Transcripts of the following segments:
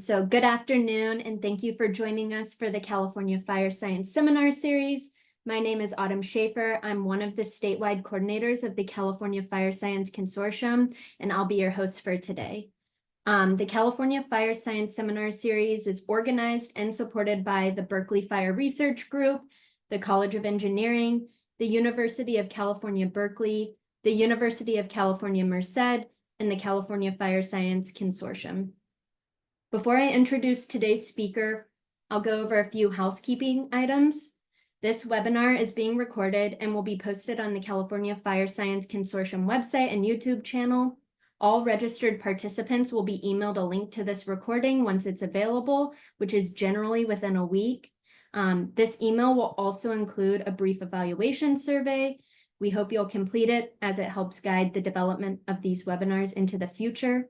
So good afternoon, and thank you for joining us for the California Fire Science Seminar Series. My name is Autumn Schaefer. I'm one of the statewide coordinators of the California Fire Science Consortium, and I'll be your host for today. The California Fire Science Seminar Series is organized and supported by the Berkeley Fire Research Group, the College of Engineering, the University of California, Berkeley, the University of California, Merced, and the California Fire Science Consortium. Before I introduce today's speaker, I'll go over a few housekeeping items. This webinar is being recorded and will be posted on the California Fire Science Consortium website and YouTube channel. All registered participants will be emailed a link to this recording once it's available, which is generally within a week. This email will also include a brief evaluation survey. We hope you'll complete it as it helps guide the development of these webinars into the future.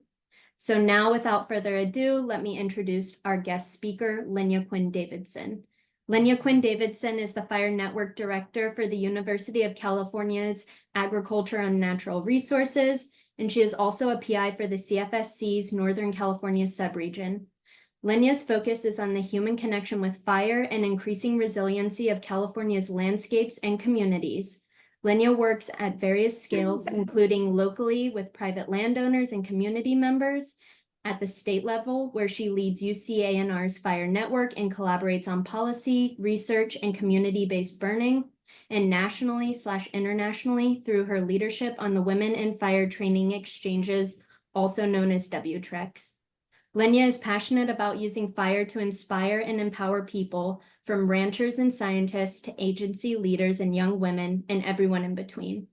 So now, without further ado, let me introduce our guest speaker, Linya Quinn Davidson. Linya Quinn Davidson is the Fire Network Director for the University of California's Agriculture and Natural Resources, and she is also a PI for the CFSC's Northern California subregion. Linya's focus is on the human connection with fire and increasing resiliency of California's landscapes and communities. Linya works at various scales, including locally with private landowners and community members, at the state level, where she leads UCANR's Fire Network and collaborates on policy, research, and community-based burning, and nationally/internationally through her leadership on the Women in Fire Training Exchanges, also known as WTREX. Linya is passionate about using fire to inspire and empower people, from ranchers and scientists to agency leaders and young women and everyone in between.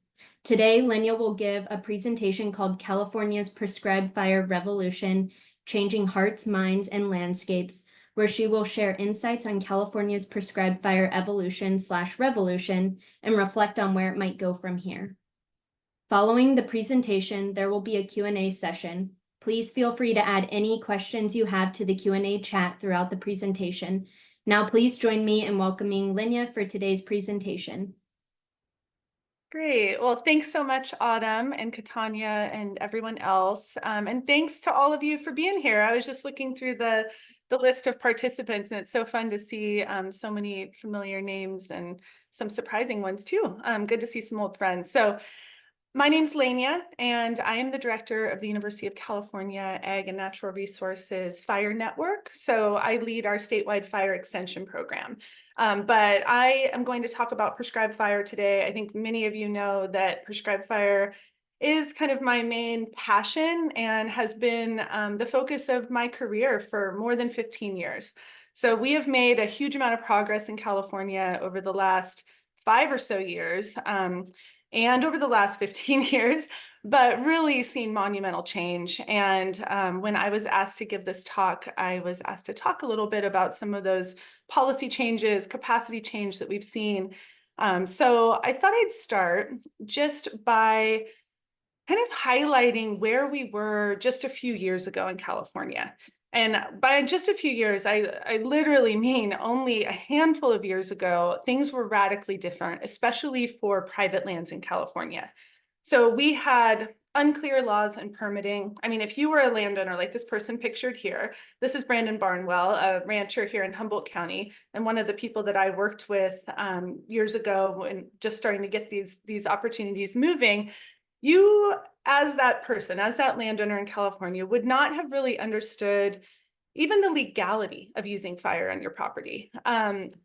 Today, Linya will give a presentation called California's Prescribed Fire Revolution, Changing Hearts, Minds, and Landscapes, where she will share insights on California's prescribed fire evolution/revolution and reflect on where it might go from here. Following the presentation, there will be a Q&A session. Please feel free to add any questions you have to the Q&A chat throughout the presentation. Now, please join me in welcoming Linya for today's presentation. Great. Well, thanks so much, Autumn and Katanya and everyone else. And thanks to all of you for being here. I was just looking through the list of participants, and it's so fun to see so many familiar names and some surprising ones too. Good to see some old friends. So my name's Linya, and I am the director of the University of California Ag and Natural Resources Fire Network. So I lead our statewide fire extension program. But I am going to talk about prescribed fire today. I think many of you know that prescribed fire is kind of my main passion and has been the focus of my career for more than 15 years. So we have made a huge amount of progress in California over the last 5 or so years. And over the last 15 years, but really seen monumental change. And when I was asked to give this talk, I was asked to talk a little bit about some of those policy changes, capacity change that we've seen. So I thought I'd start just by kind of highlighting where we were just a few years ago in California. And by just a few years, I literally mean only a handful of years ago, things were radically different, especially for private lands in California. So we had unclear laws and permitting. I mean, if you were a landowner like this person pictured here, this is Brandon Barnwell, a rancher here in Humboldt County, and one of the people that I worked with years ago when just starting to get these opportunities moving. You, as that person, as that landowner in California, would not have really understood even the legality of using fire on your property.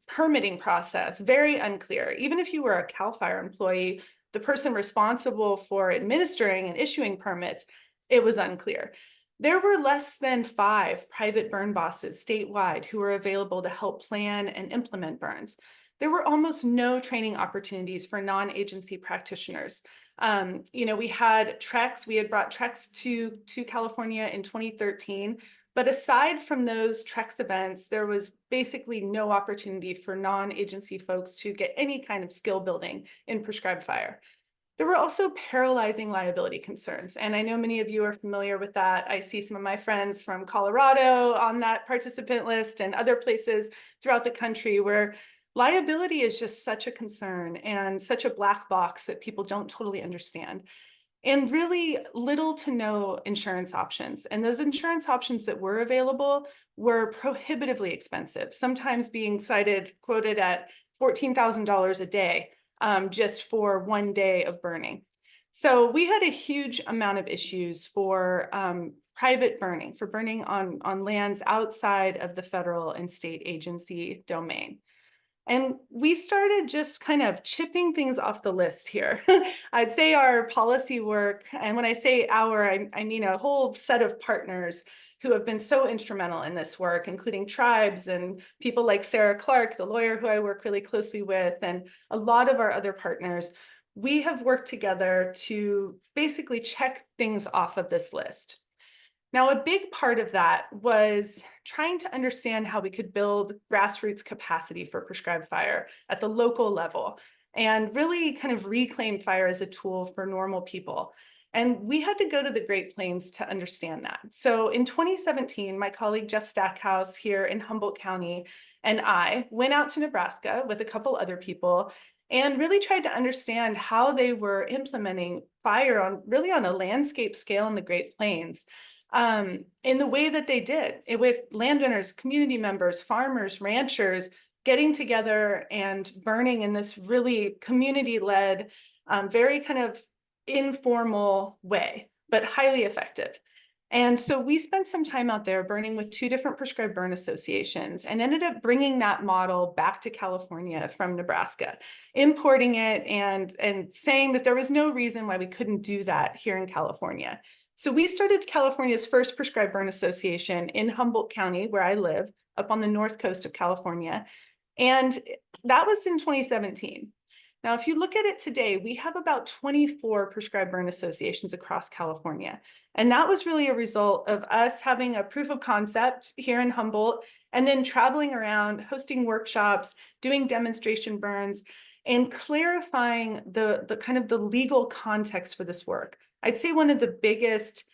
Permitting process, very unclear. Even if you were a CAL FIRE employee, the person responsible for administering and issuing permits, it was unclear. There were less than 5 private burn bosses statewide who were available to help plan and implement burns. There were almost no training opportunities for non-agency practitioners. We had TREX, we had brought TREX to California in 2013, but aside from those TREX events, there was basically no opportunity for non-agency folks to get any kind of skill building in prescribed fire. There were also paralyzing liability concerns, and I know many of you are familiar with that. I see some of my friends from Colorado on that participant list and other places throughout the country where liability is just such a concern and such a black box that people don't totally understand. and really little to no insurance options. And those insurance options that were available were prohibitively expensive, sometimes being quoted at $14,000 a day just for 1 day of burning. So we had a huge amount of issues for private burning, for burning on lands outside of the federal and state agency domain. And we started just kind of chipping things off the list here. I'd say our policy work, and when I say our, I mean a whole set of partners who have been so instrumental in this work, including tribes and people like Sarah Clark, the lawyer who I work really closely with, and a lot of our other partners. We have worked together to basically check things off of this list. Now, a big part of that was trying to understand how we could build grassroots capacity for prescribed fire at the local level and really kind of reclaim fire as a tool for normal people. And we had to go to the Great Plains to understand that. So in 2017, my colleague Jeff Stackhouse here in Humboldt County and I went out to Nebraska with a couple other people and really tried to understand how they were implementing fire on a landscape scale in the Great Plains. In the way that they did it, with landowners, community members, farmers, ranchers getting together and burning in this really community-led, very kind of informal way, but highly effective. And so we spent some time out there burning with 2 different prescribed burn associations and ended up bringing that model back to California from Nebraska, importing it and saying that there was no reason why we couldn't do that here in California. So we started California's first prescribed burn association in Humboldt County, where I live, up on the north coast of California. And that was in 2017. Now, if you look at it today, we have about 24 prescribed burn associations across California. And that was really a result of us having a proof of concept here in Humboldt, and then traveling around, hosting workshops, doing demonstration burns, and clarifying the kind of the legal context for this work. I'd say one of the biggest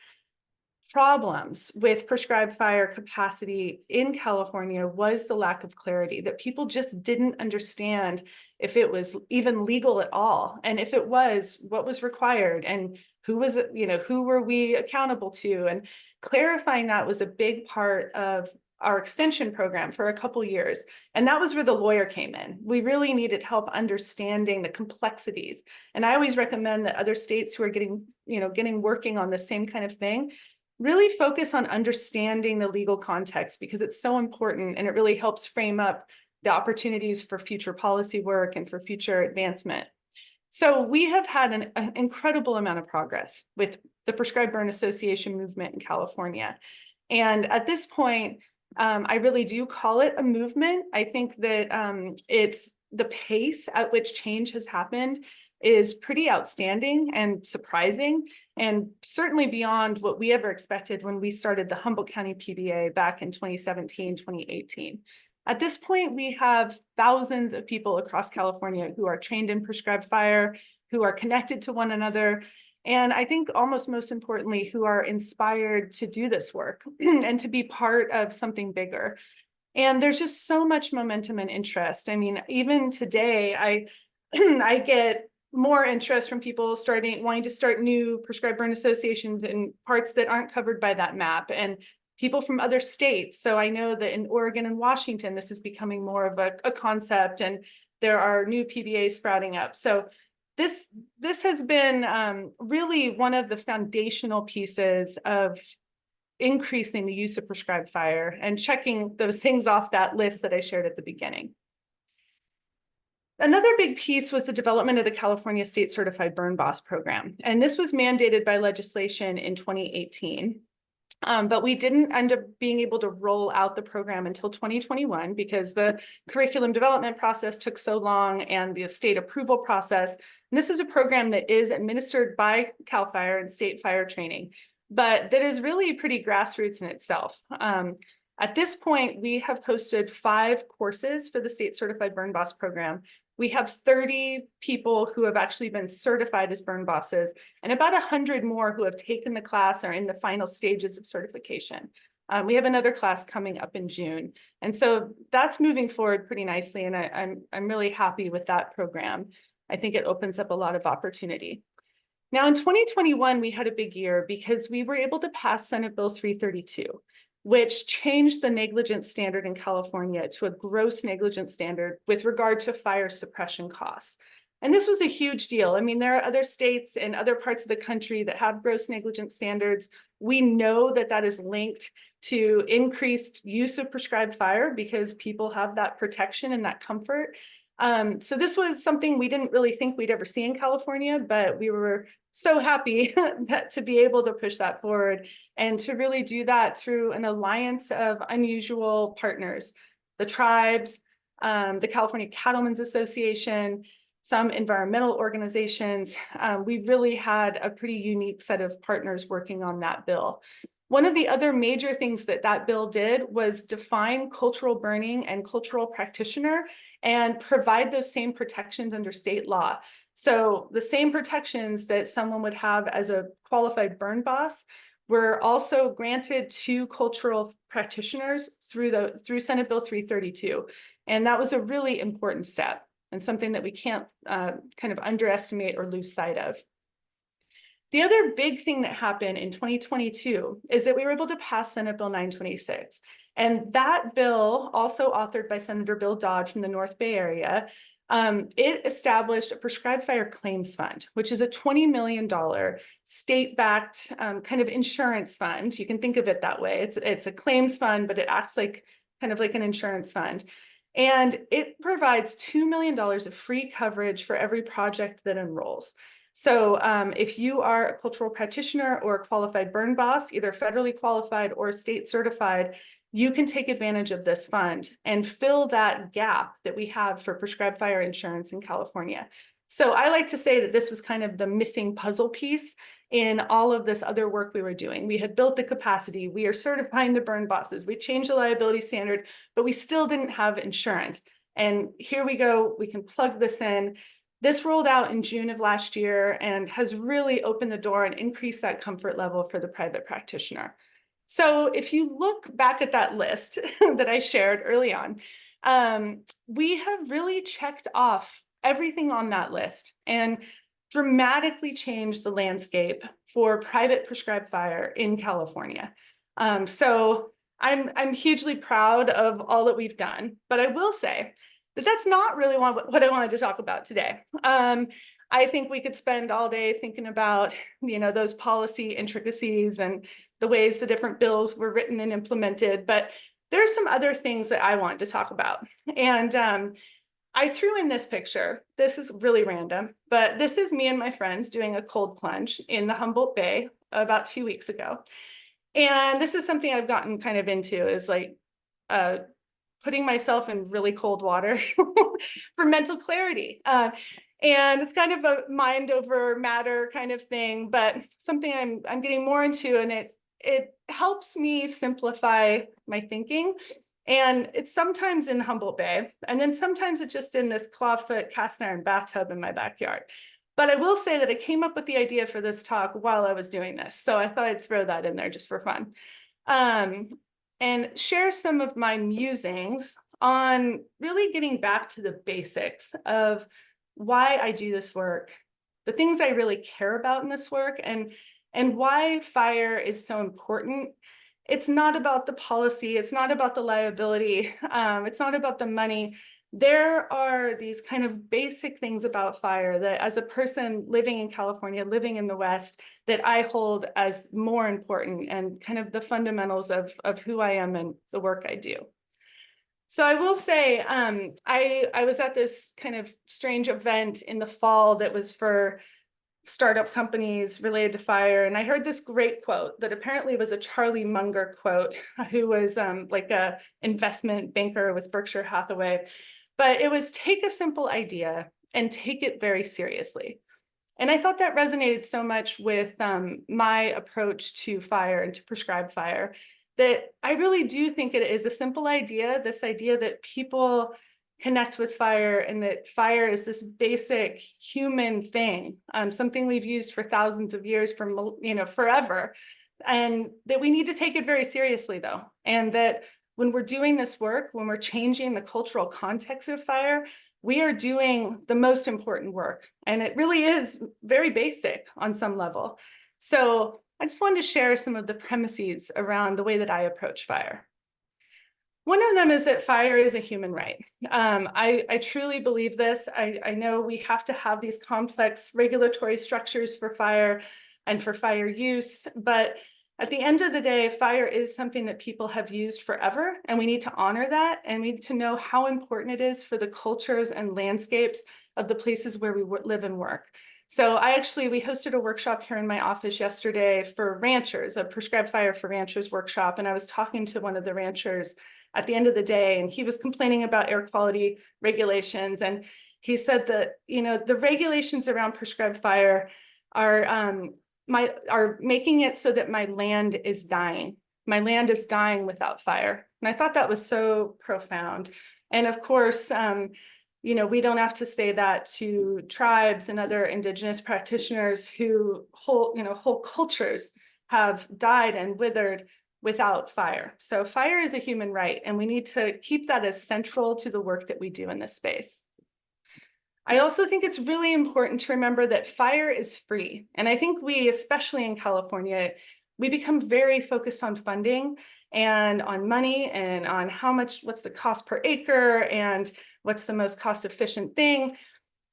problems with prescribed fire capacity in California was the lack of clarity, that people just didn't understand if it was even legal at all. And if it was, what was required and who were we accountable to? And clarifying that was a big part of our extension program for a couple years. And that was where the lawyer came in. We really needed help understanding the complexities. And I always recommend that other states who are getting working on the same kind of thing really focus on understanding the legal context, because it's so important and it really helps frame up the opportunities for future policy work and for future advancement. So we have had an incredible amount of progress with the Prescribed Burn Association movement in California. And at this point, I really do call it a movement. I think that it's the pace at which change has happened is pretty outstanding and surprising, and certainly beyond what we ever expected when we started the Humboldt County PBA back in 2017, 2018. At this point, we have thousands of people across California who are trained in prescribed fire, who are connected to one another, and I think almost most importantly, who are inspired to do this work and to be part of something bigger. And there's just so much momentum and interest. I mean, even today, I get more interest from people wanting to start new prescribed burn associations in parts that aren't covered by that map, and people from other states. So I know that in Oregon and Washington, this is becoming more of a concept, and there are new PBAs sprouting up. So this has been really one of the foundational pieces of increasing the use of prescribed fire and checking those things off that list that I shared at the beginning. Another big piece was the development of the California State Certified Burn Boss program. And this was mandated by legislation in 2018. But we didn't end up being able to roll out the program until 2021 because the curriculum development process took so long and the state approval process. And this is a program that is administered by CAL FIRE and state fire training, but that is really pretty grassroots in itself. At this point, we have hosted 5 courses for the State Certified Burn Boss program. We have 30 people who have actually been certified as burn bosses, and about 100 more who have taken the class or are in the final stages of certification. We have another class coming up in June. And so that's moving forward pretty nicely, and I'm really happy with that program. I think it opens up a lot of opportunity. Now in 2021, we had a big year because we were able to pass Senate Bill 332, which changed the negligence standard in California to a gross negligence standard with regard to fire suppression costs. And this was a huge deal. I mean, there are other states and other parts of the country that have gross negligence standards. We know that that is linked to increased use of prescribed fire because people have that protection and that comfort. So this was something we didn't really think we'd ever see in California, but we were so happy that to be able to push that forward and to really do that through an alliance of unusual partners, the tribes, the California Cattlemen's Association, some environmental organizations. We really had a pretty unique set of partners working on that bill. One of the other major things that that bill did was define cultural burning and cultural practitioner and provide those same protections under state law. So the same protections that someone would have as a qualified burn boss were also granted to cultural practitioners through Senate Bill 332. And that was a really important step and something that we can't kind of underestimate or lose sight of. The other big thing that happened in 2022 is that we were able to pass Senate Bill 926. And that bill, also authored by Senator Bill Dodd from the North Bay area, it established a prescribed fire claims fund, which is a $20 million state-backed kind of insurance fund. You can think of it that way. It's a claims fund, but it acts like kind of like an insurance fund. And it provides $2 million of free coverage for every project that enrolls. So if you are a cultural practitioner or a qualified burn boss, either federally qualified or state certified, you can take advantage of this fund and fill that gap that we have for prescribed fire insurance in California. So I like to say that this was kind of the missing puzzle piece in all of this other work we were doing. We had built the capacity, we are certifying the burn bosses, we changed the liability standard, but we still didn't have insurance. And here we go, we can plug this in. This rolled out in June of last year and has really opened the door and increased that comfort level for the private practitioner. So if you look back at that list that I shared early on, we have really checked off everything on that list and dramatically changed the landscape for private prescribed fire in California. So I'm hugely proud of all that we've done, but I will say that that's not really what I wanted to talk about today. I think we could spend all day thinking about, those policy intricacies and the ways the different bills were written and implemented, but there's some other things that I want to talk about. And I threw in this picture. This is really random, but this is me and my friends doing a cold plunge in the Humboldt Bay about 2 weeks ago. And this is something I've gotten kind of into, is like putting myself in really cold water for mental clarity. And it's kind of a mind over matter kind of thing, but something I'm getting more into, and it helps me simplify my thinking. And it's sometimes in Humboldt Bay, and then sometimes it's just in this clawfoot cast iron bathtub in my backyard. But I will say that I came up with the idea for this talk while I was doing this. So I thought I'd throw that in there just for fun. And share some of my musings on really getting back to the basics of why I do this work, the things I really care about in this work, and why fire is so important. It's not about the policy, it's not about the liability, it's not about the money. There are these kind of basic things about fire that, as a person living in California, living in the West, that I hold as more important and kind of the fundamentals of who I am and the work I do. So I will say, I was at this kind of strange event in the fall that was for startup companies related to fire. And I heard this great quote that apparently was a Charlie Munger quote, who was like a investment banker with Berkshire Hathaway. But it was, take a simple idea and take it very seriously. And I thought that resonated so much with my approach to fire and to prescribed fire, that I really do think it is a simple idea, this idea that people connect with fire and that fire is this basic human thing, something we've used for thousands of years, from forever, and that we need to take it very seriously, though, and that when we're doing this work, when we're changing the cultural context of fire, we are doing the most important work. And it really is very basic on some level. So I just wanted to share some of the premises around the way that I approach fire. One of them is that fire is a human right. I truly believe this. I know we have to have these complex regulatory structures for fire and for fire use, but at the end of the day, fire is something that people have used forever, and we need to honor that, and we need to know how important it is for the cultures and landscapes of the places where we live and work. So we hosted a workshop here in my office yesterday for ranchers, a prescribed fire for ranchers workshop, and I was talking to one of the ranchers at the end of the day, and he was complaining about air quality regulations. And he said that, the regulations around prescribed fire are making it so that my land is dying. My land is dying without fire. And I thought that was so profound. And of course, we don't have to say that to tribes and other indigenous practitioners who whole cultures have died and withered without fire. So fire is a human right, and we need to keep that as central to the work that we do in this space. I also think it's really important to remember that fire is free. And I think we, especially in California, we become very focused on funding and on money and on what's the cost per acre and what's the most cost efficient thing.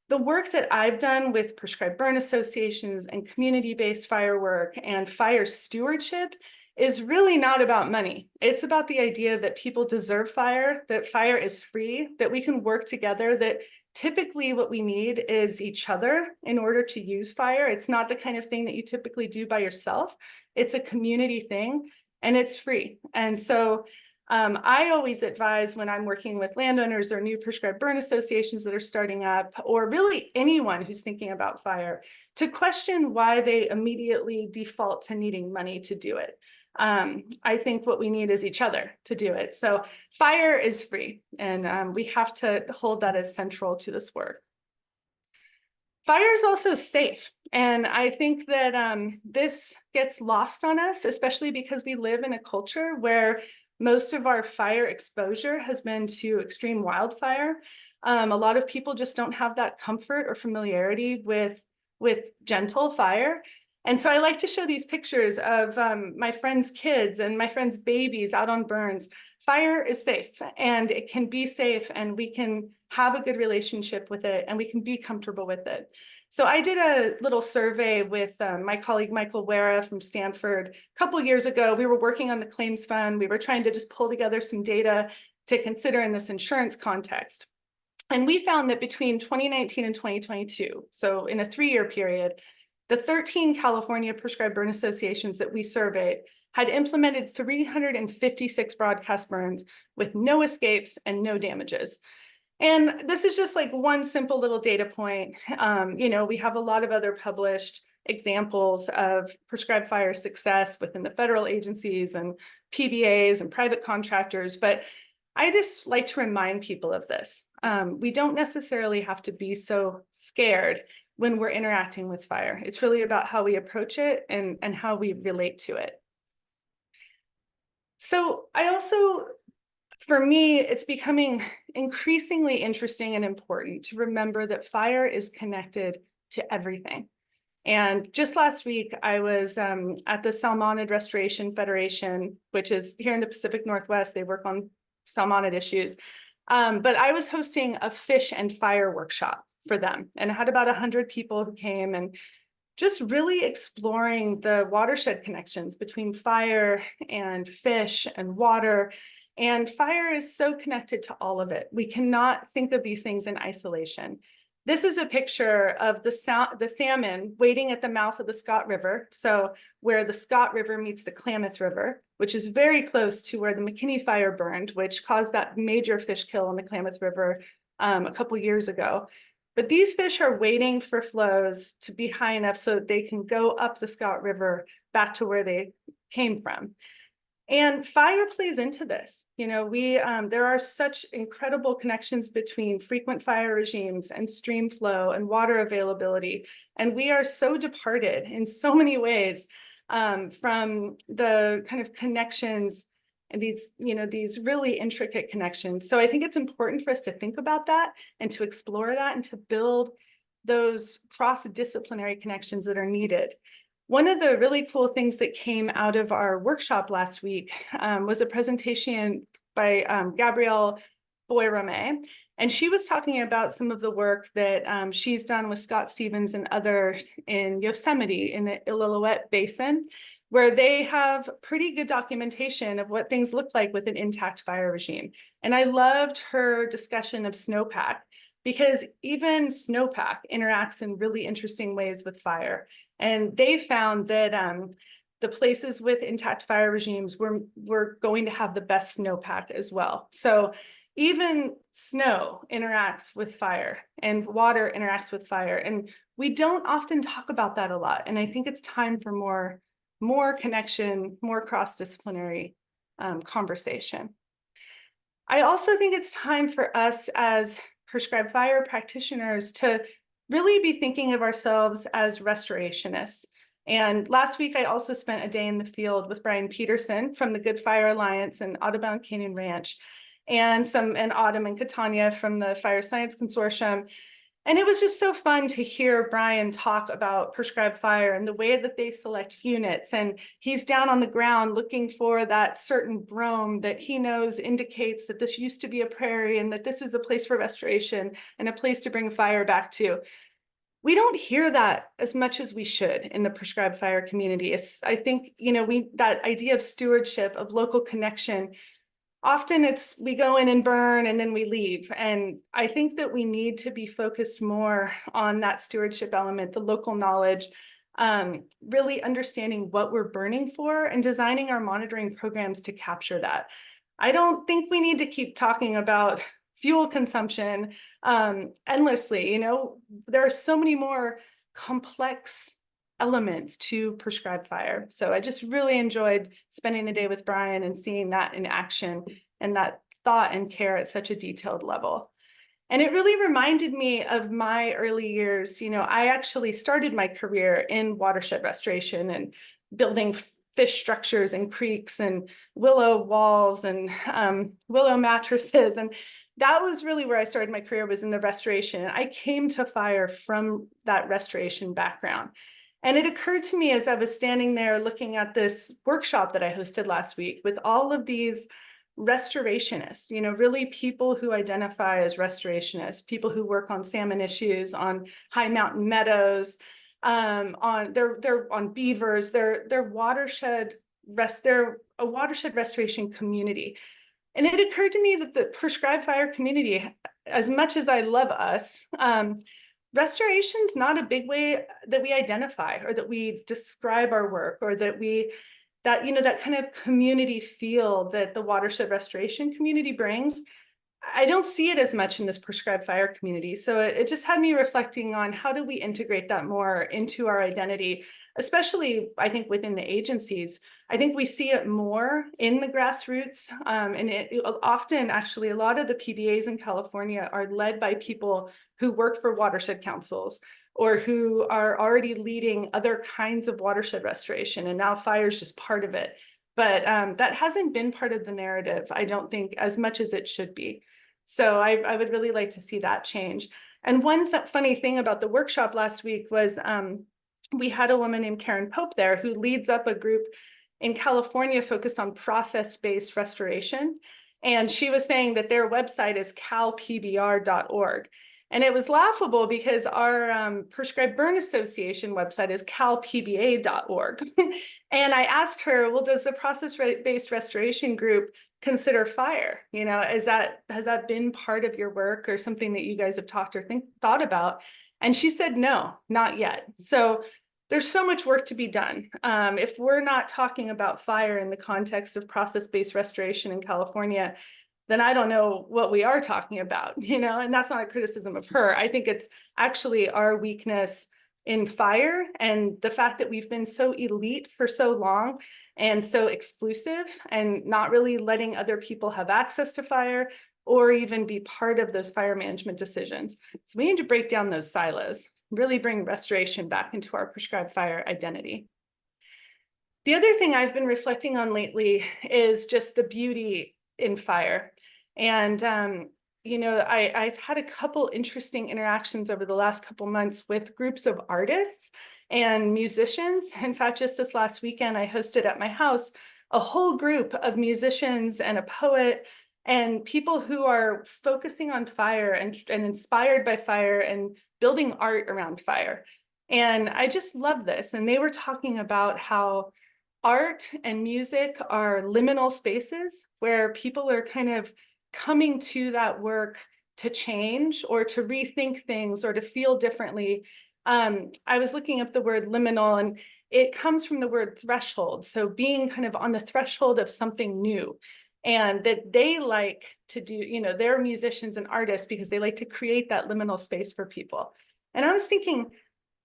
The work that I've done with prescribed burn associations and community-based fire work and fire stewardship is really not about money. It's about the idea that people deserve fire, that fire is free, that we can work together, that typically what we need is each other in order to use fire. It's not the kind of thing that you typically do by yourself. It's a community thing, and it's free. And so I always advise when I'm working with landowners or new prescribed burn associations that are starting up, or really anyone who's thinking about fire, to question why they immediately default to needing money to do it. I think what we need is each other to do it. So fire is free, and we have to hold that as central to this work. Fire is also safe. And I think that this gets lost on us, especially because we live in a culture where most of our fire exposure has been to extreme wildfire. A lot of people just don't have that comfort or familiarity with gentle fire. And so I like to show these pictures of my friends' kids and my friends' babies out on burns. Fire is safe, and it can be safe, and we can have a good relationship with it, and we can be comfortable with it. So I did a little survey with my colleague, Michael Wera from Stanford. A couple years ago, we were working on the claims fund. We were trying to just pull together some data to consider in this insurance context. And we found that between 2019 and 2022, so in a 3-year period, the 13 California prescribed burn associations that we surveyed had implemented 356 broadcast burns with no escapes and no damages. And this is just like one simple little data point. We have a lot of other published examples of prescribed fire success within the federal agencies and PBAs and private contractors, but I just like to remind people of this. We don't necessarily have to be so scared when we're interacting with fire. It's really about how we approach it and how we relate to it. So for me, it's becoming increasingly interesting and important to remember that fire is connected to everything. And just last week, I was at the Salmonid Restoration Federation, which is here in the Pacific Northwest. They work on salmonid issues. But I was hosting a fish and fire workshop for them. And I had about 100 people who came and just really exploring the watershed connections between fire and fish and water. And fire is so connected to all of it. We cannot think of these things in isolation. This is a picture of the salmon waiting at the mouth of the Scott River. So where the Scott River meets the Klamath River, which is very close to where the McKinney fire burned, which caused that major fish kill in the Klamath River a couple years ago. But these fish are waiting for flows to be high enough so that they can go up the Scott River back to where they came from. And fire plays into this. There are such incredible connections between frequent fire regimes and stream flow and water availability. And we are so departed in so many ways from the kind of connections and these really intricate connections. So I think it's important for us to think about that and to explore that and to build those cross-disciplinary connections that are needed. One of the really cool things that came out of our workshop last week was a presentation by Gabrielle Boyer-Romay, and she was talking about some of the work that she's done with Scott Stevens and others in Yosemite in the Illilouette Basin, where they have pretty good documentation of what things look like with an intact fire regime. And I loved her discussion of snowpack, because even snowpack interacts in really interesting ways with fire. And they found that the places with intact fire regimes were going to have the best snowpack as well. So even snow interacts with fire and water interacts with fire. And we don't often talk about that a lot. And I think it's time for more connection, more cross-disciplinary conversation. I also think it's time for us as prescribed fire practitioners to really be thinking of ourselves as restorationists. And last week, I also spent a day in the field with Brian Peterson from the Good Fire Alliance and Audubon Canyon Ranch, and Autumn and Catania from the Fire Science Consortium. And it was just so fun to hear Brian talk about prescribed fire and the way that they select units. And he's down on the ground looking for that certain brome that he knows indicates that this used to be a prairie and that this is a place for restoration and a place to bring fire back to. We don't hear that as much as we should in the prescribed fire community. I think, that idea of stewardship, of local connection, often we go in and burn and then we leave. And I think that we need to be focused more on that stewardship element, the local knowledge, really understanding what we're burning for and designing our monitoring programs to capture that. I don't think we need to keep talking about fuel consumption endlessly. There are so many more complex elements to prescribed fire. So I just really enjoyed spending the day with Brian and seeing that in action and that thought and care at such a detailed level. And it really reminded me of my early years. I actually started my career in watershed restoration and building fish structures and creeks and willow walls and willow mattresses. And that was really where I started my career, was in the restoration. I came to fire from that restoration background. And it occurred to me as I was standing there looking at this workshop that I hosted last week with all of these restorationists, really people who identify as restorationists, people who work on salmon issues, on high mountain meadows, they're on beavers, they're a watershed restoration community. And it occurred to me that the prescribed fire community, as much as I love us, restoration's not a big way that we identify or that we describe our work, or that that kind of community feel that the watershed restoration community brings. I don't see it as much in this prescribed fire community. So it just had me reflecting on how do we integrate that more into our identity, especially, I think, within the agencies. I think we see it more in the grassroots. And often, actually, a lot of the PBAs in California are led by people who work for watershed councils or who are already leading other kinds of watershed restoration. And now fire is just part of it. But that hasn't been part of the narrative, I don't think, as much as it should be. So I would really like to see that change. And one funny thing about the workshop last week was we had a woman named Karen Pope there who leads up a group in California focused on process-based restoration. And she was saying that their website is calpbr.org. And it was laughable because our Prescribed Burn Association website is calpba.org. And I asked her, well, does the process-based restoration group consider fire? Has that been part of your work or something that you guys have talked or thought about? And she said, no, not yet. So there's so much work to be done. If we're not talking about fire in the context of process-based restoration in California, then I don't know what we are talking about, and that's not a criticism of her. I think it's actually our weakness in fire and the fact that we've been so elite for so long and so exclusive and not really letting other people have access to fire or even be part of those fire management decisions. So we need to break down those silos, really bring restoration back into our prescribed fire identity. The other thing I've been reflecting on lately is just the beauty in fire. And, I've had a couple interesting interactions over the last couple months with groups of artists and musicians. In fact, just this last weekend, I hosted at my house a whole group of musicians and a poet and people who are focusing on fire and inspired by fire and building art around fire. And I just love this. And they were talking about how art and music are liminal spaces where people are kind of coming to that work to change or to rethink things or to feel differently. I was looking up the word liminal, and it comes from the word threshold. So being kind of on the threshold of something new. And that they like to do, they're musicians and artists because they like to create that liminal space for people. And I was thinking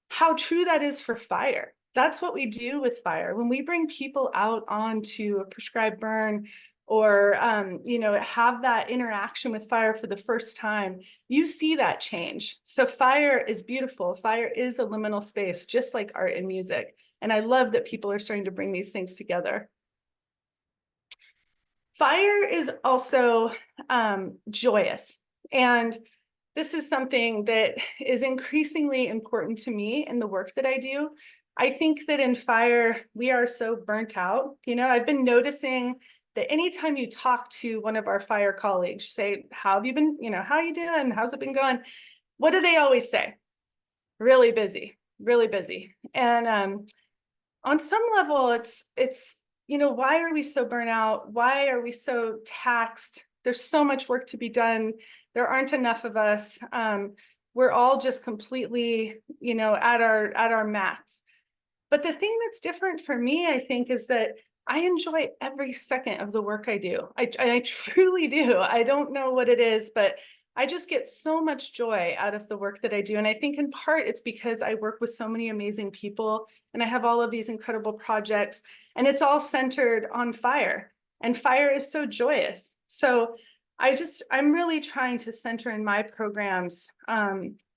how true that is for fire. That's what we do with fire. When we bring people out onto a prescribed burn or, have that interaction with fire for the first time, you see that change. So fire is beautiful. Fire is a liminal space, just like art and music. And I love that people are starting to bring these things together. Fire is also joyous. And this is something that is increasingly important to me in the work that I do. I think that in fire, we are so burnt out. I've been noticing that anytime you talk to one of our fire colleagues, say, how have you been, how are you doing? How's it been going? What do they always say? Really busy, really busy. And on some level, it's why are we so burnt out? Why are we so taxed? There's so much work to be done. There aren't enough of us. We're all just completely, at our max. But the thing that's different for me, I think, is that I enjoy every second of the work I do. I truly do. I don't know what it is, but I just get so much joy out of the work that I do. And I think in part it's because I work with so many amazing people and I have all of these incredible projects, and it's all centered on fire. And fire is so joyous. So I'm really trying to center in my programs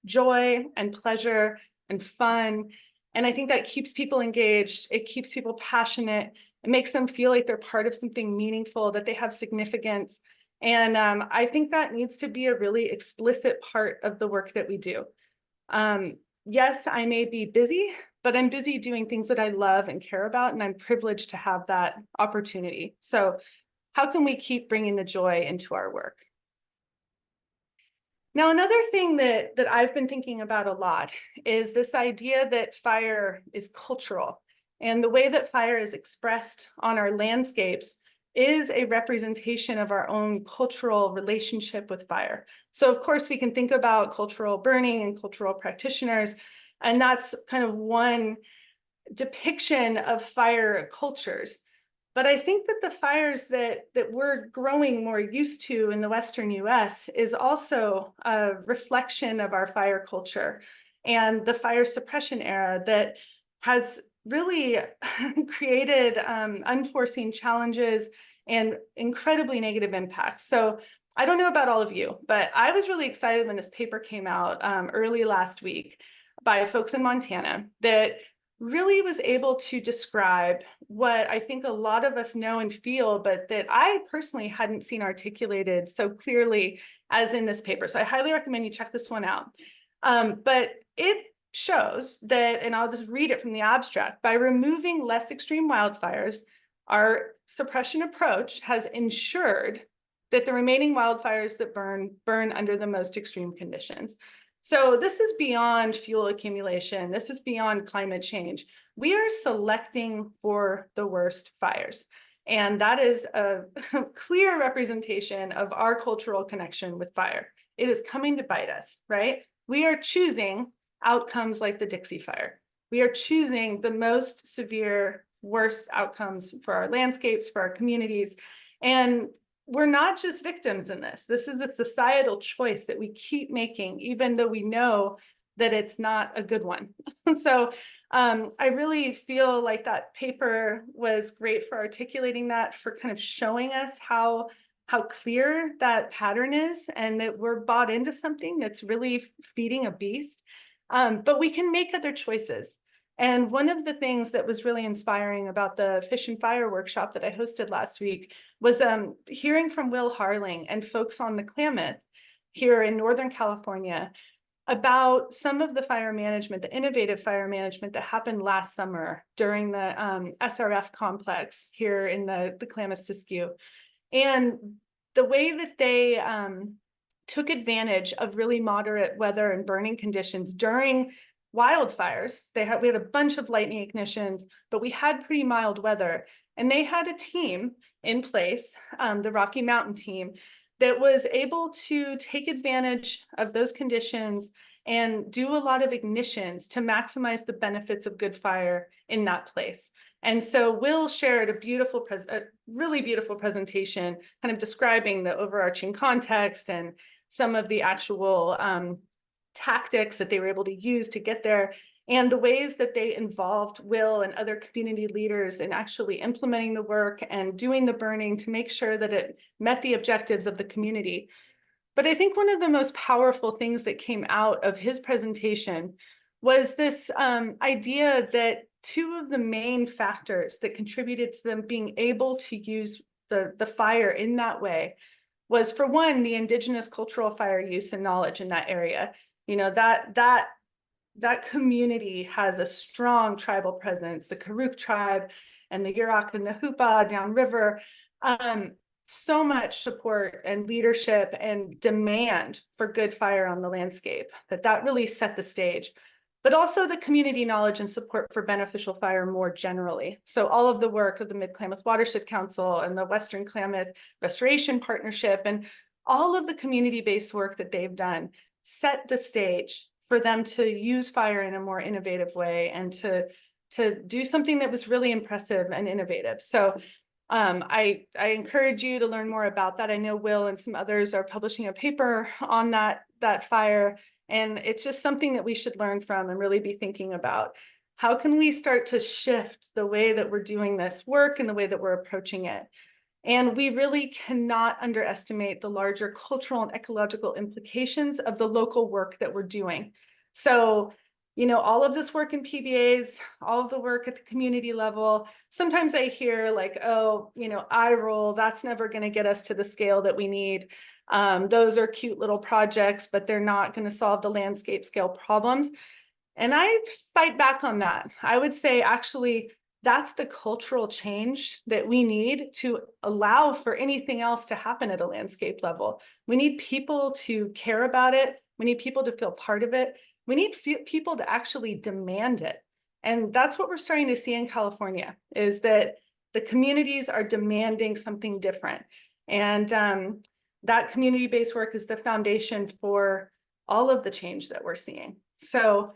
joy and pleasure and fun. And I think that keeps people engaged. It keeps people passionate. It makes them feel like they're part of something meaningful, that they have significance. And I think that needs to be a really explicit part of the work that we do. Yes, I may be busy, but I'm busy doing things that I love and care about, and I'm privileged to have that opportunity. So how can we keep bringing the joy into our work? Now, another thing that I've been thinking about a lot is this idea that fire is cultural, and the way that fire is expressed on our landscapes is a representation of our own cultural relationship with fire. So of course, we can think about cultural burning and cultural practitioners, and that's kind of one depiction of fire cultures. But I think that the fires that we're growing more used to in the Western US is also a reflection of our fire culture and the fire suppression era that has really created unforeseen challenges and incredibly negative impacts. So I don't know about all of you, but I was really excited when this paper came out early last week by folks in Montana that really was able to describe what I think a lot of us know and feel, but that I personally hadn't seen articulated so clearly as in this paper. So I highly recommend you check this one out. But it shows that, and I'll just read it from the abstract, by removing less extreme wildfires, our suppression approach has ensured that the remaining wildfires that burn under the most extreme conditions. So this is beyond fuel accumulation. This is beyond climate change. We are selecting for the worst fires. And that is a clear representation of our cultural connection with fire. It is coming to bite us, right? We are choosing outcomes like the Dixie Fire. We are choosing the most severe, worst outcomes for our landscapes, for our communities. And we're not just victims in this. This is a societal choice that we keep making, even though we know that it's not a good one. So I really feel like that paper was great for articulating that, for kind of showing us how clear that pattern is, and that we're bought into something that's really feeding a beast. But we can make other choices. And one of the things that was really inspiring about the Fish and Fire workshop that I hosted last week was hearing from Will Harling and folks on the Klamath here in Northern California about some of the fire management, the innovative fire management that happened last summer during the SRF complex here in the Klamath-Siskiyou. And the way that they took advantage of really moderate weather and burning conditions during wildfires. We had a bunch of lightning ignitions, but we had pretty mild weather. And they had a team in place, the Rocky Mountain team, that was able to take advantage of those conditions and do a lot of ignitions to maximize the benefits of good fire in that place. And so Will shared a really beautiful presentation, kind of describing the overarching context and some of the actual tactics that they were able to use to get there, and the ways that they involved Will and other community leaders in actually implementing the work and doing the burning to make sure that it met the objectives of the community. But I think one of the most powerful things that came out of his presentation was this idea that two of the main factors that contributed to them being able to use the fire in that way was, for one, the Indigenous cultural fire use and knowledge in that area. You know, that community has a strong tribal presence, the Karuk tribe and the Yurok and the Hupa downriver. So much support and leadership and demand for good fire on the landscape, that really set the stage. But also the community knowledge and support for beneficial fire more generally. So all of the work of the Mid-Klamath Watershed Council and the Western Klamath Restoration Partnership and all of the community-based work that they've done set the stage for them to use fire in a more innovative way and to do something that was really impressive and innovative. So I encourage you to learn more about that. I know Will and some others are publishing a paper on that fire, and it's just something that we should learn from and really be thinking about. How can we start to shift the way that we're doing this work and the way that we're approaching it? And we really cannot underestimate the larger cultural and ecological implications of the local work that we're doing. So, you know, all of this work in PBAs, all of the work at the community level, sometimes I hear like, oh, you know, eye roll, that's never going to get us to the scale that we need. Those are cute little projects, but they're not going to solve the landscape scale problems. And I fight back on that. I would say, actually, that's the cultural change that we need to allow for anything else to happen at a landscape level. We need people to care about it. We need people to feel part of it. We need people to actually demand it. And that's what we're starting to see in California, is that the communities are demanding something different. And that community-based work is the foundation for all of the change that we're seeing. So,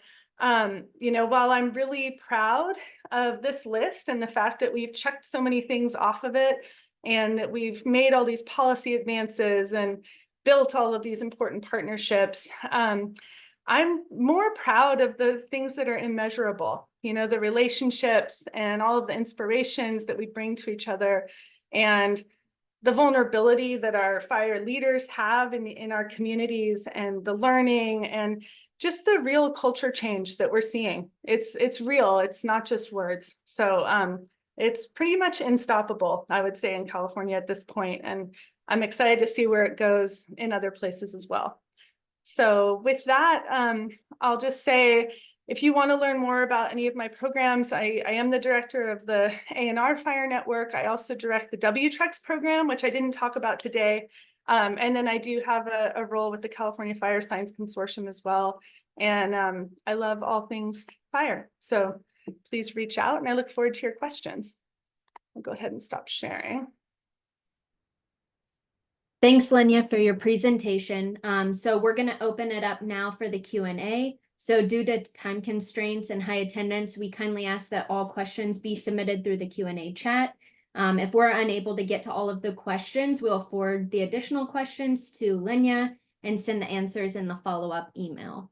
you know, while I'm really proud of this list and the fact that we've checked so many things off of it and that we've made all these policy advances and built all of these important partnerships, I'm more proud of the things that are immeasurable, you know, the relationships and all of the inspirations that we bring to each other, and the vulnerability that our fire leaders have in our communities, and the learning, and just the real culture change that we're seeing. It's real, it's not just words. So it's pretty much unstoppable, I would say, in California at this point, and I'm excited to see where it goes in other places as well. So with that, I'll just say, if you want to learn more about any of my programs, I am the director of the A&R Fire Network. I also direct the WTREX program, which I didn't talk about today. And then I do have a role with the California Fire Science Consortium as well. And I love all things fire. So please reach out, and I look forward to your questions. I'll go ahead and stop sharing. Thanks, Lenya, for your presentation. So we're going to open it up now for the Q&A. So due to time constraints and high attendance, we kindly ask that all questions be submitted through the Q&A chat. If we're unable to get to all of the questions, we'll forward the additional questions to Lenya and send the answers in the follow-up email.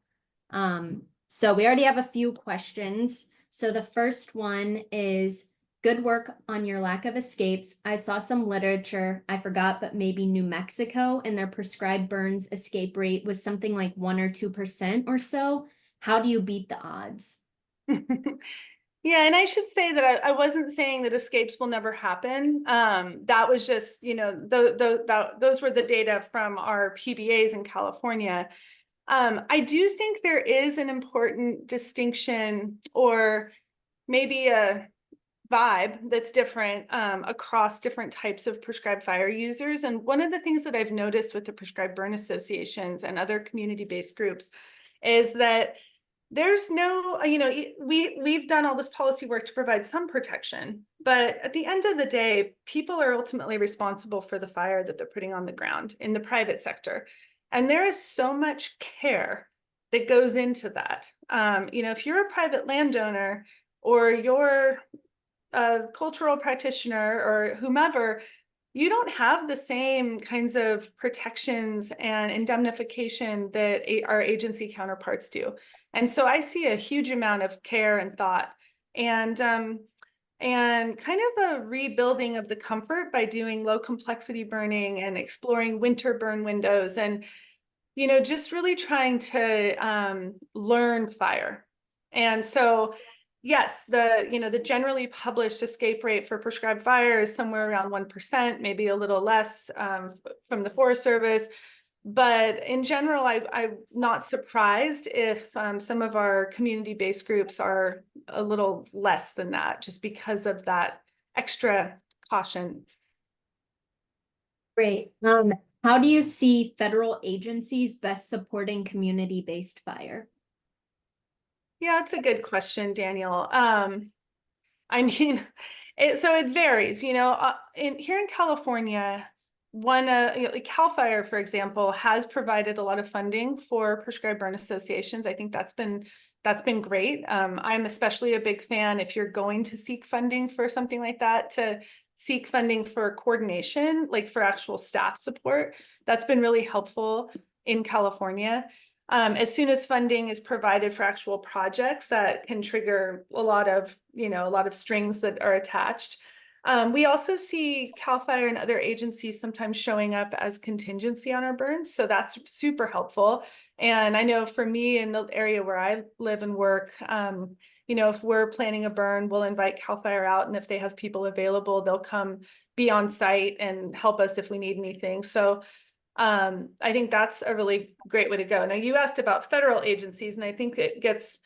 So we already have a few questions. So the first one is, good work on your lack of escapes. I saw some literature, I forgot, but maybe New Mexico, and their prescribed burns escape rate was something like 1 or 2% or so. How do you beat the odds? Yeah, and I should say that I wasn't saying that escapes will never happen. That was just, those were the data from our PBAs in California. I do think there is an important distinction, or maybe a vibe that's different across different types of prescribed fire users. And one of the things that I've noticed with the prescribed burn associations and other community-based groups is that there's no, we've done all this policy work to provide some protection, but at the end of the day, people are ultimately responsible for the fire that they're putting on the ground in the private sector. And there is so much care that goes into that. If you're a private landowner, or you're a cultural practitioner, or whomever, you don't have the same kinds of protections and indemnification that our agency counterparts do. And so I see a huge amount of care and thought, and kind of a rebuilding of the comfort by doing low complexity burning and exploring winter burn windows, and just really trying to learn fire. And so yes, the generally published escape rate for prescribed fire is somewhere around 1%, maybe a little less from the Forest Service. But in general, I'm not surprised if some of our community-based groups are a little less than that, just because of that extra caution. Great. How do you see federal agencies best supporting community-based fire? Yeah, it's a good question, Daniel. I mean, so it varies, here in California, like CAL FIRE, for example, has provided a lot of funding for prescribed burn associations. I think that's been great. I'm especially a big fan, if you're going to seek funding for something like that, to seek funding for coordination, like for actual staff support. That's been really helpful in California. As soon as funding is provided for actual projects, that can trigger a lot of strings that are attached. We also see CAL FIRE and other agencies sometimes showing up as contingency on our burns, so that's super helpful. And I know for me, in the area where I live and work, if we're planning a burn, we'll invite CAL FIRE out, and if they have people available, they'll come be on site and help us if we need anything. So I think that's a really great way to go. Now, you asked about federal agencies, and I think it gets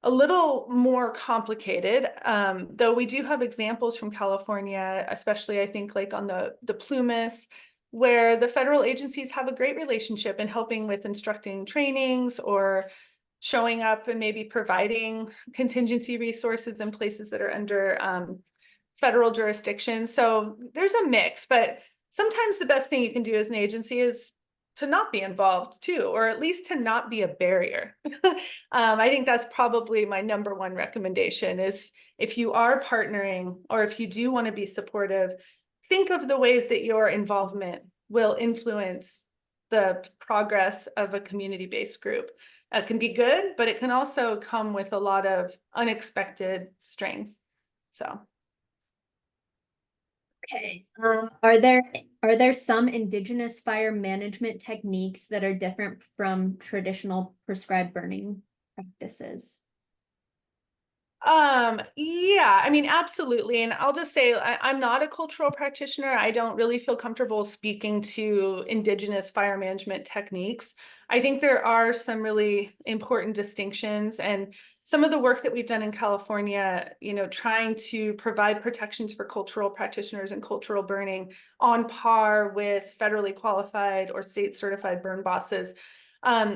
a little more complicated, though we do have examples from California, especially I think like on the Plumas, where the federal agencies have a great relationship in helping with instructing trainings, or showing up and maybe providing contingency resources in places that are under federal jurisdiction. So there's a mix, but sometimes the best thing you can do as an agency is to not be involved too, or at least to not be a barrier. I think that's probably my number one recommendation, is if you are partnering, or if you do want to be supportive, think of the ways that your involvement will influence the progress of a community-based group. It can be good, but it can also come with a lot of unexpected strings. So. Okay. Are there some Indigenous fire management techniques that are different from traditional prescribed burning practices? Yeah, I mean, absolutely. And I'll just say, I'm not a cultural practitioner. I don't really feel comfortable speaking to Indigenous fire management techniques. I think there are some really important distinctions, and some of the work that we've done in California, trying to provide protections for cultural practitioners and cultural burning on par with federally qualified or state certified burn bosses.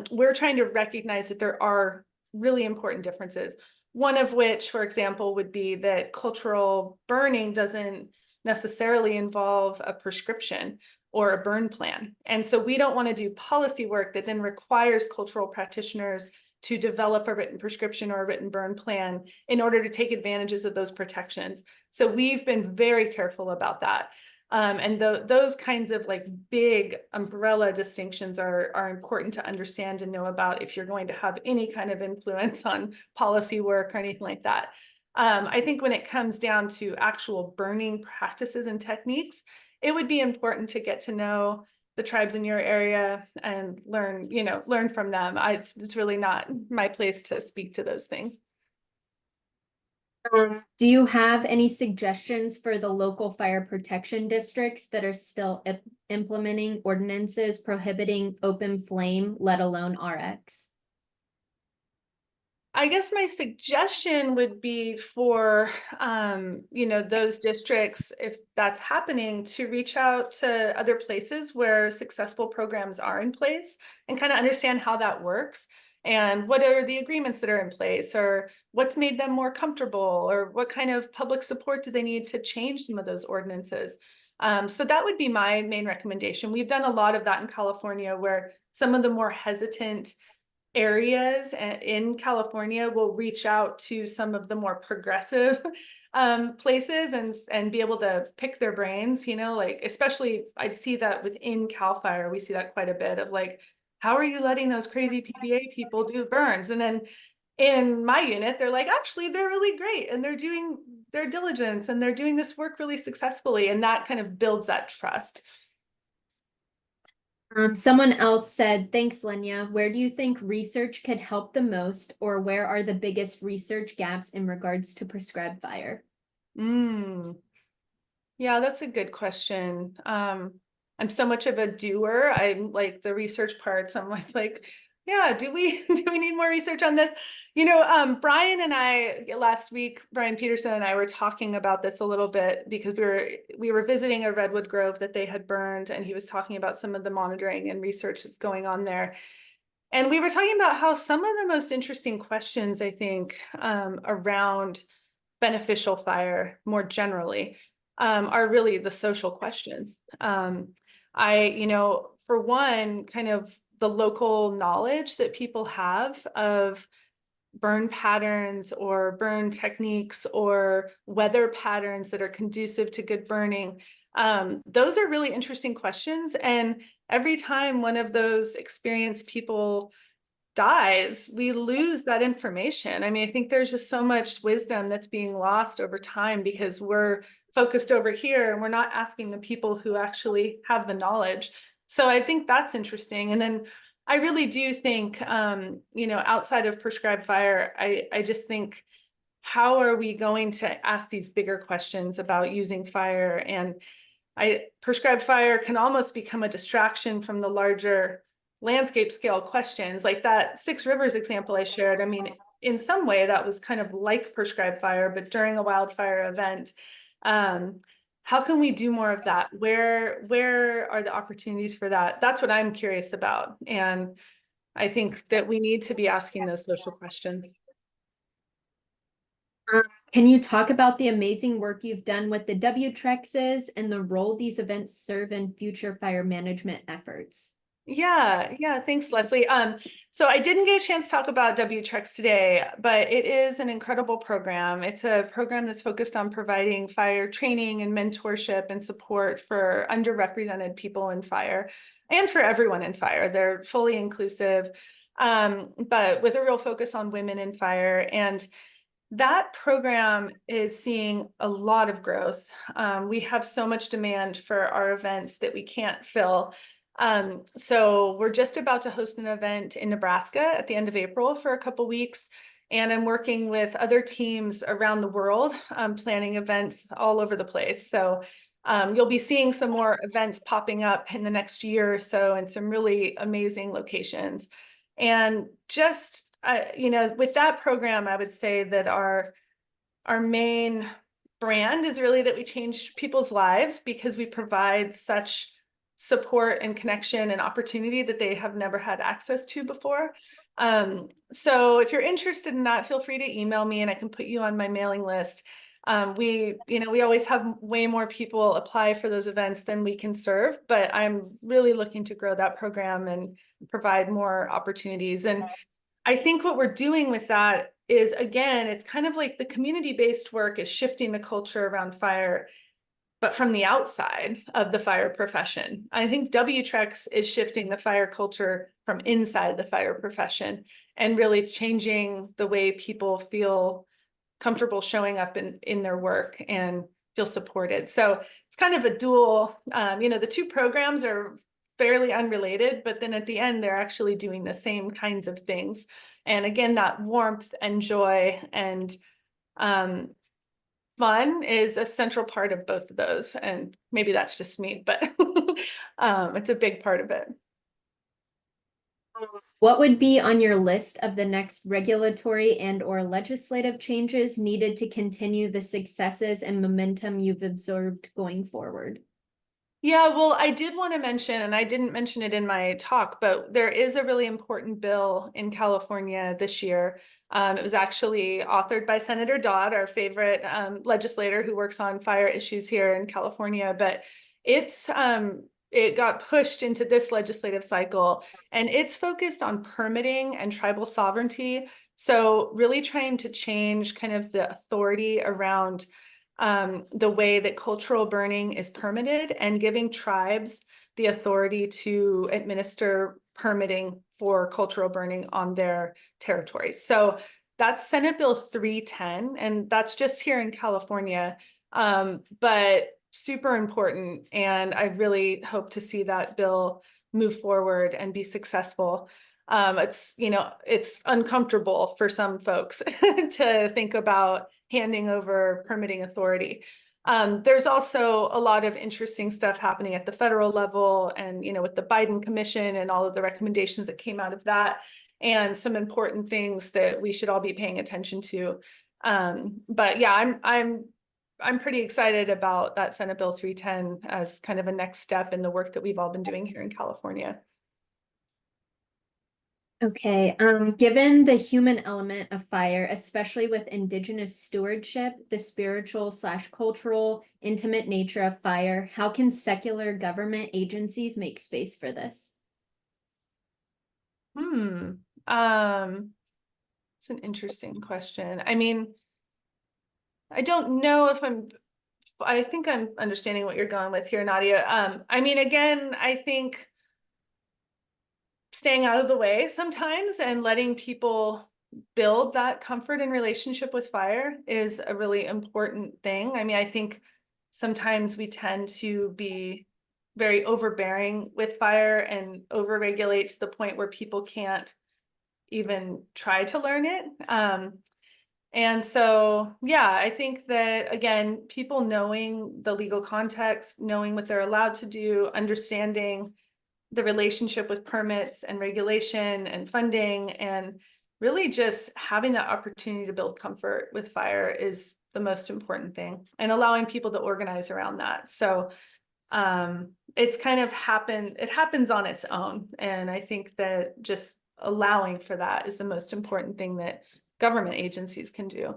We're trying to recognize that there are really important differences. One of which, for example, would be that cultural burning doesn't necessarily involve a prescription or a burn plan. And so we don't want to do policy work that then requires cultural practitioners to develop a written prescription or a written burn plan in order to take advantages of those protections. So we've been very careful about that. And those kinds of like big umbrella distinctions are important to understand and know about if you're going to have any kind of influence on policy work or anything like that. I think when it comes down to actual burning practices and techniques, it would be important to get to know the tribes in your area and learn from them. It's really not my place to speak to those things. Do you have any suggestions for the local fire protection districts that are still implementing ordinances prohibiting open flame, let alone RX? I guess my suggestion would be for, those districts, if that's happening, to reach out to other places where successful programs are in place and kind of understand how that works and what are the agreements that are in place, or what's made them more comfortable, or what kind of public support do they need to change some of those ordinances. So that would be my main recommendation. We've done a lot of that in California, where some of the more hesitant areas in California will reach out to some of the more progressive places and be able to pick their brains, like, especially I'd see that within CAL FIRE, we see that quite a bit of, like, how are you letting those crazy PBA people do burns? And then in my unit, they're like, actually, they're really great and they're doing their diligence and they're doing this work really successfully. And that kind of builds that trust. Someone else said, thanks, Lenya. Where do you think research could help the most, or where are the biggest research gaps in regards to prescribed fire? Yeah, that's a good question. I'm so much of a doer. I'm like the research parts. I'm always like, yeah, do we do we need more research on this? Brian and I last week, Brian Peterson and I were talking about this a little bit because we were visiting a redwood grove that they had burned, and he was talking about some of the monitoring and research that's going on there. And we were talking about how some of the most interesting questions, I think, around beneficial fire more generally, are really the social questions. For one, kind of the local knowledge that people have of burn patterns or burn techniques or weather patterns that are conducive to good burning. Those are really interesting questions. And every time one of those experienced people dies, we lose that information. I mean, I think there's just so much wisdom that's being lost over time because we're focused over here and we're not asking the people who actually have the knowledge. So I think that's interesting. And then I really do think, outside of prescribed fire, I just think, how are we going to ask these bigger questions about using fire? And prescribed fire can almost become a distraction from the larger landscape scale questions, like that Six Rivers example I shared. I mean, in some way that was kind of like prescribed fire, but during a wildfire event. How can we do more of that? Where are the opportunities for that? That's what I'm curious about. And I think that we need to be asking those social questions. Can you talk about the amazing work you've done with the W-Trexes and the role these events serve in future fire management efforts? Yeah, thanks, Leslie. So I didn't get a chance to talk about W-Trex today, but it is an incredible program. It's a program that's focused on providing fire training and mentorship and support for underrepresented people in fire and for everyone in fire. They're fully inclusive, but with a real focus on women in fire. And that program is seeing a lot of growth. We have so much demand for our events that we can't fill. So we're just about to host an event in Nebraska at the end of April for a couple weeks. And I'm working with other teams around the world, planning events all over the place. So you'll be seeing some more events popping up in the next year or so in some really amazing locations. And just, with that program, I would say that our main brand is really that we change people's lives because we provide such support and connection and opportunity that they have never had access to before. So if you're interested in that, feel free to email me and I can put you on my mailing list. We always have way more people apply for those events than we can serve, but I'm really looking to grow that program and provide more opportunities. And I think what we're doing with that is, again, it's kind of like the community-based work is shifting the culture around fire, but from the outside of the fire profession. I think W-Trex is shifting the fire culture from inside the fire profession and really changing the way people feel comfortable showing up in their work and feel supported. So it's kind of a dual, the two programs are fairly unrelated, but then at the end, they're actually doing the same kinds of things. And again, that warmth and joy and Fun is a central part of both of those, and maybe that's just me, but it's a big part of it. What would be on your list of the next regulatory and or legislative changes needed to continue the successes and momentum you've observed going forward? Yeah, well, I did want to mention, and I didn't mention it in my talk, but there is a really important bill in California this year. It was actually authored by Senator Dodd, our favorite legislator who works on fire issues here in California, but it got pushed into this legislative cycle, and it's focused on permitting and tribal sovereignty. So really trying to change kind of the authority around the way that cultural burning is permitted and giving tribes the authority to administer permitting for cultural burning on their territories. So that's Senate Bill 310, and that's just here in California, but super important. And I really hope to see that bill move forward and be successful. It's uncomfortable for some folks to think about handing over permitting authority. There's also a lot of interesting stuff happening at the federal level, and with the Biden Commission and all of the recommendations that came out of that, and some important things that we should all be paying attention to. But yeah, I'm pretty excited about that Senate Bill 310 as kind of a next step in the work that we've all been doing here in California. Okay, given the human element of fire, especially with Indigenous stewardship, the spiritual/cultural, intimate nature of fire, how can secular government agencies make space for this? It's an interesting question. I mean, I don't know if I think I'm understanding what you're going with here, Nadia. I mean, again, I think staying out of the way sometimes and letting people build that comfort and relationship with fire is a really important thing. I mean, I think sometimes we tend to be very overbearing with fire and overregulate to the point where people can't even try to learn it. And so, yeah, I think that, again, people knowing the legal context, knowing what they're allowed to do, understanding the relationship with permits and regulation and funding, and really just having that opportunity to build comfort with fire is the most important thing, and allowing people to organize around that. So it's kind of it happens on its own. And I think that just allowing for that is the most important thing that government agencies can do.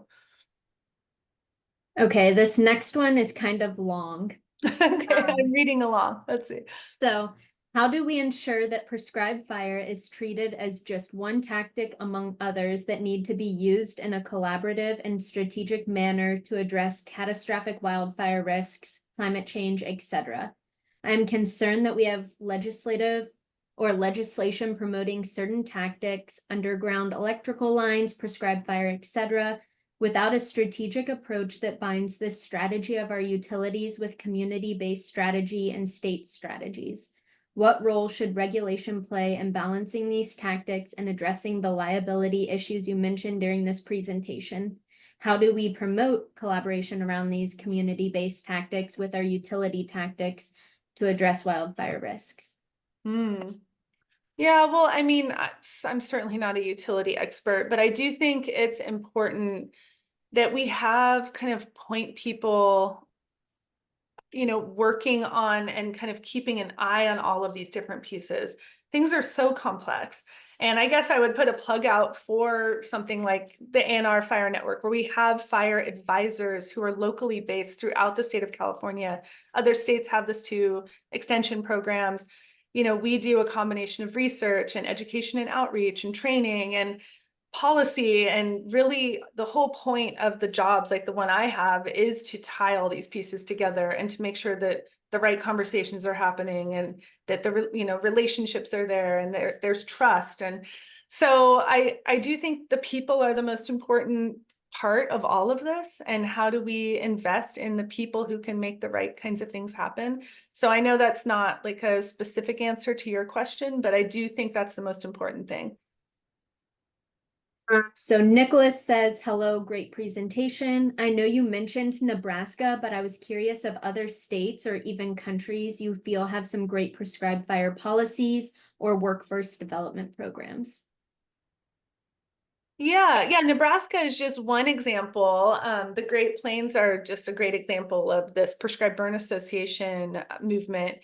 Okay, this next one is kind of long. Okay, I'm reading along. Let's see. So, how do we ensure that prescribed fire is treated as just one tactic among others that need to be used in a collaborative and strategic manner to address catastrophic wildfire risks, climate change, etc.? I'm concerned that we have legislation promoting certain tactics, underground electrical lines, prescribed fire, etc., without a strategic approach that binds this strategy of our utilities with community-based strategy and state strategies. What role should regulation play in balancing these tactics and addressing the liability issues you mentioned during this presentation? How do we promote collaboration around these community-based tactics with our utility tactics to address wildfire risks? Yeah, well, I mean, I'm certainly not a utility expert, but I do think it's important that we have kind of point people working on and kind of keeping an eye on all of these different pieces. Things are so complex. And I guess I would put a plug out for something like the ANR Fire Network, where we have fire advisors who are locally based throughout the state of California. Other states have this too, extension programs. We do a combination of research and education and outreach and training and policy, and really the whole point of the jobs like the one I have is to tie all these pieces together and to make sure that the right conversations are happening, and that the relationships are there, and there's trust. And so I do think the people are the most important part of all of this, and how do we invest in the people who can make the right kinds of things happen. So I know that's not like a specific answer to your question, but I do think that's the most important thing. So Nicholas says, hello, great presentation. I know you mentioned Nebraska, but I was curious of other states or even countries you feel have some great prescribed fire policies or workforce development programs. Yeah, Nebraska is just one example. The Great Plains are just a great example of this prescribed burn association movement.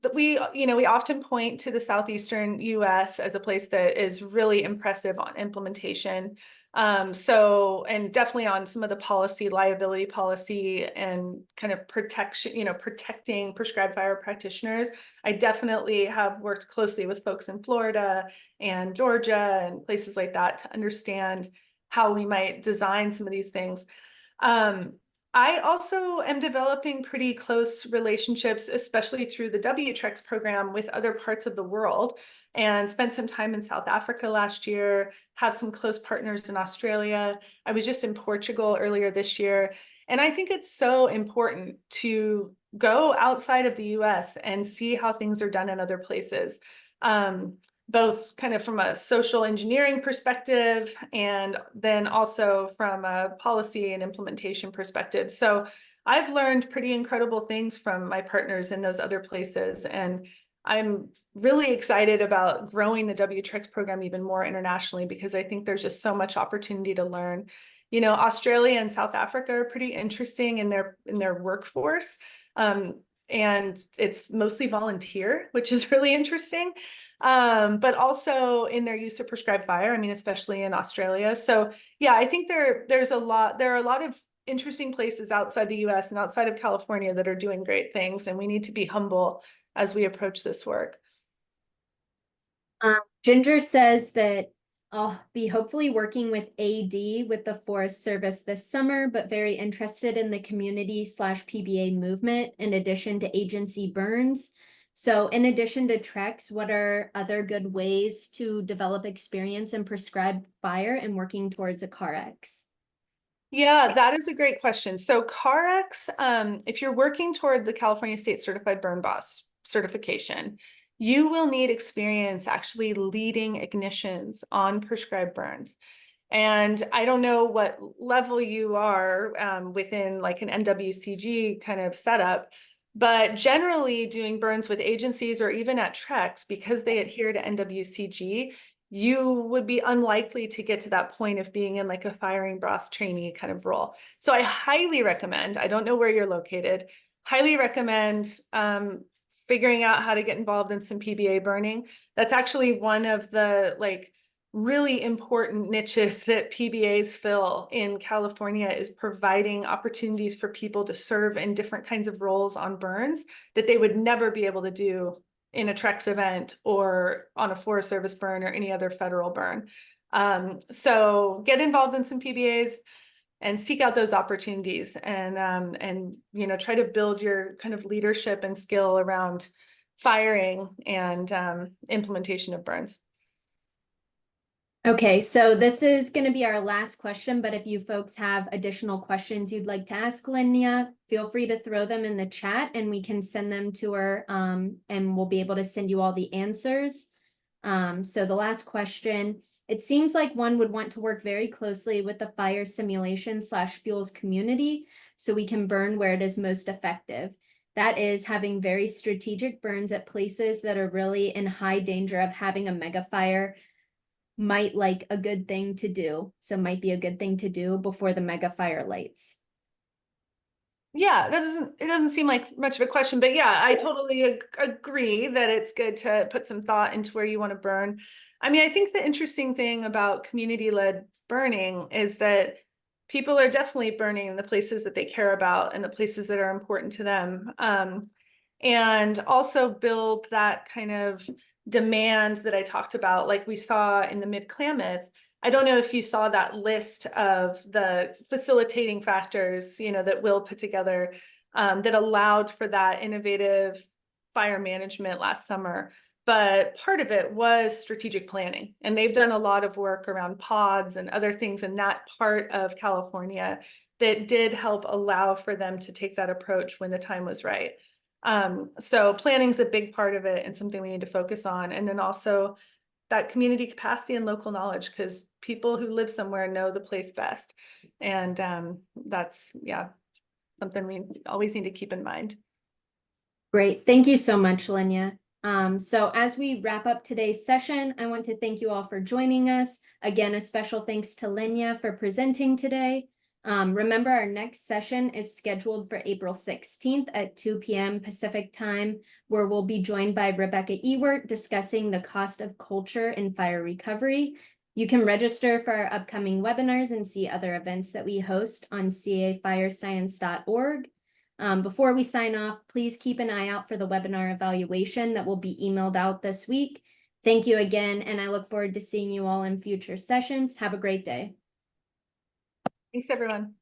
That we often point to the southeastern US as a place that is really impressive on implementation. And definitely on some of the policy, liability policy and kind of protection, protecting prescribed fire practitioners. I definitely have worked closely with folks in Florida and Georgia and places like that to understand how we might design some of these things. I also am developing pretty close relationships, especially through the WTREX program with other parts of the world, and spent some time in South Africa last year, have some close partners in Australia. I was just in Portugal earlier this year. And I think it's so important to go outside of the US and see how things are done in other places. Both kind of from a social engineering perspective and then also from a policy and implementation perspective. So I've learned pretty incredible things from my partners in those other places. And I'm really excited about growing the WTREX program even more internationally because I think there's just so much opportunity to learn. Australia and South Africa are pretty interesting in their workforce. And it's mostly volunteer, which is really interesting. But also in their use of prescribed fire, I mean, especially in Australia. So yeah, I think there are a lot of interesting places outside the US and outside of California that are doing great things, and we need to be humble as we approach this work. Ginger says that I'll be hopefully working with AD with the Forest Service this summer, but very interested in the community/PBA movement in addition to agency burns. So in addition to Trex, what are other good ways to develop experience in prescribed fire and working towards a CARX? Yeah, that is a great question. So CARX, if you're working toward the California State Certified Burn Boss certification, you will need experience actually leading ignitions on prescribed burns. And I don't know what level you are within like an NWCG kind of setup, but generally doing burns with agencies or even at Trex, because they adhere to NWCG, you would be unlikely to get to that point of being in like a firing brass trainee kind of role. So I highly recommend, I don't know where you're located, highly recommend figuring out how to get involved in some PBA burning. That's actually one of the like really important niches that PBAs fill in California, is providing opportunities for people to serve in different kinds of roles on burns that they would never be able to do in a Trex event or on a Forest Service burn or any other federal burn. So get involved in some PBAs and seek out those opportunities and try to build your kind of leadership and skill around firing and implementation of burns. Okay, so this is going to be our last question, but if you folks have additional questions you'd like to ask Linnea, feel free to throw them in the chat and we can send them to her and we'll be able to send you all the answers. So the last question, it seems like one would want to work very closely with the fire simulation/fuels community so we can burn where it is most effective. That is having very strategic burns at places that are really in high danger of having a mega fire might like a good thing to do. So might be a good thing to do before the mega fire lights. Yeah, it doesn't seem like much of a question, but yeah, I totally agree that it's good to put some thought into where you want to burn. I mean, I think the interesting thing about community-led burning is that people are definitely burning in the places that they care about and the places that are important to them. And also build that kind of demand that I talked about, like we saw in the Mid-Klamath. I don't know if you saw that list of the facilitating factors, that Will put together that allowed for that innovative fire management last summer. But part of it was strategic planning. And they've done a lot of work around pods and other things in that part of California that did help allow for them to take that approach when the time was right. So planning is a big part of it and something we need to focus on. And then also that community capacity and local knowledge, because people who live somewhere know the place best. And that's, yeah, something we always need to keep in mind. Great. Thank you so much, Linya. So as we wrap up today's session, I want to thank you all for joining us. Again, a special thanks to Linya for presenting today. Remember, our next session is scheduled for April 16th at 2 p.m. Pacific time, where we'll be joined by Rebecca Ewert discussing the cost of culture in fire recovery. You can register for our upcoming webinars and see other events that we host on cafirescience.org. Before we sign off, please keep an eye out for the webinar evaluation that will be emailed out this week. Thank you again, and I look forward to seeing you all in future sessions. Have a great day. Thanks, everyone.